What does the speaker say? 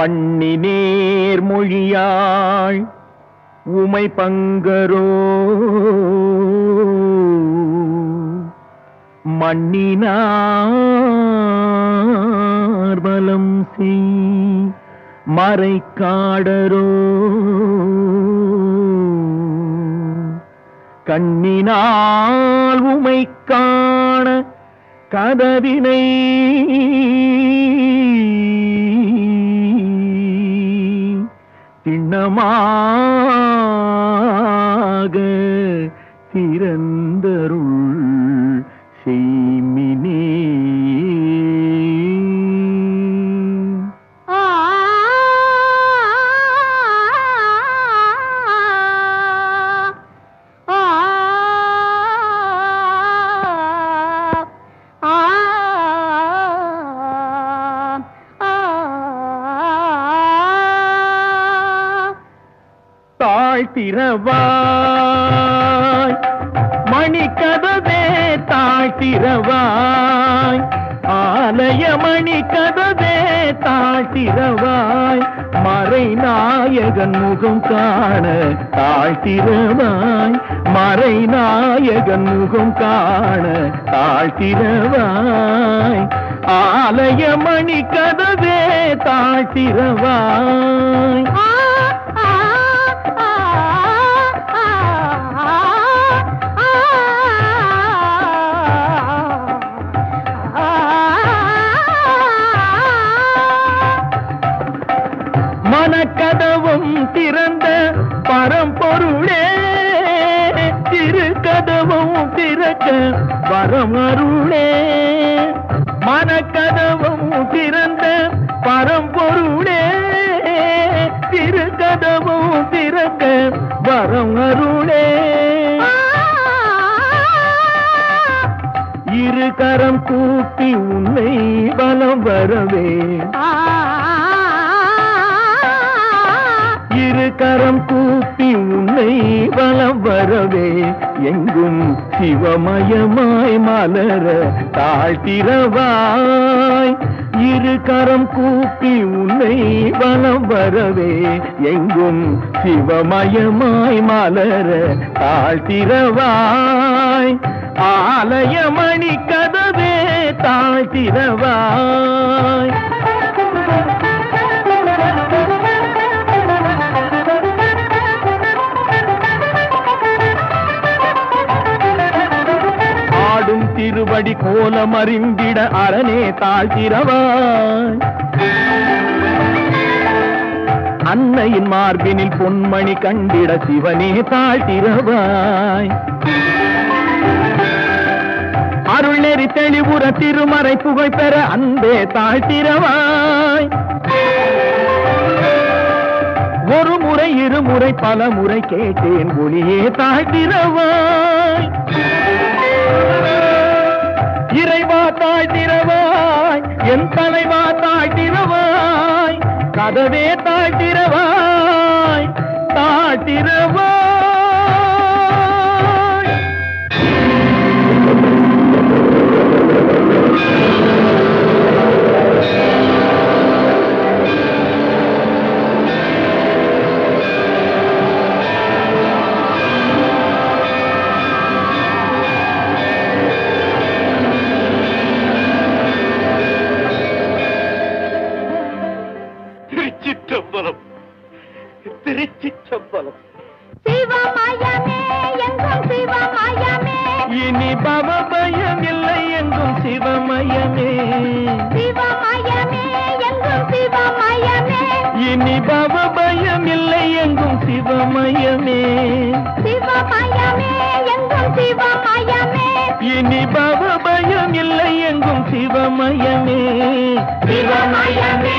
பண்ணி நேர்மொழியாள் உமை பங்கரோ மண்ணினார் பலம் செய் மறைக்காடரோ கண்ணினால் உமை காண கதவினை திண்ணமாக திறந்தருள் செய்மினே. தாழ்த்திரவாய் மணிக்கதவே தாழ்த்திரவாய் ஆலய மணிக்கதவே தாழ்த்திரவாய் மறைநாயகன் முகம் காண தாழ்த்திரவாய் மறைநாயகன் முகம் காண தாழ்த்திரவாய் ஆலய மணிக்கதவே தாழ்த்திரவாய் மனக்கதவும் திறந்த பரம்பொருளே திருக்கதவும் திறக்க வரம் அருளே மனக்கதவும் திறந்த பரம்பொருளே திருக்கதவும் திறக்க வரம் அருளே இரு கரம் கூப்பி உன்னை பலம் வரவே இரு கரம் கூப்பி உன்னை வலம் வரவே எங்கும் சிவமயமாய் மலர தாழ்த்திரவாய் இரு கரம் கூப்பி உன்னை வலம் வரவே எங்கும் சிவமயமாய் மலர தாழ்த்திரவாய் ஆலய மணி கதவே தாழ்த்திரவாய் திருவடி கோலம் அறிந்திட அரணே தாழ்த்திரவாய் அன்னையின் மார்பினில் பொன்மணி கண்டிட சிவனே தாழ்த்திரவாய் அருள்நெறி தெளிவுற திருமறை புகழ் பெற அன்பே தாழ்த்திரவாய் ஒரு முறை இருமுறை பல முறை கேட்டேன் ஒளியே தாழ்த்திரவாய் இறைவா தாழ்த்திரவாய் என் தலைவா தாழ்த்திரவாய் கதவே தாழ்த்திரவாய் தாழ்த்திரவாய் திருச்சிற்றம்பலம் சிவமயமே எங்கும் சிவமயமே இனி பவபயம் இல்லை எங்கும் சிவமயமே சிவமயமே எங்கும் சிவமயமே இனி பவபயம் இல்லை எங்கும் சிவமயமே சிவமயமே எங்கும் சிவமயமே இனி பவபயம் இல்லை எங்கும் சிவமயமே சிவமயமே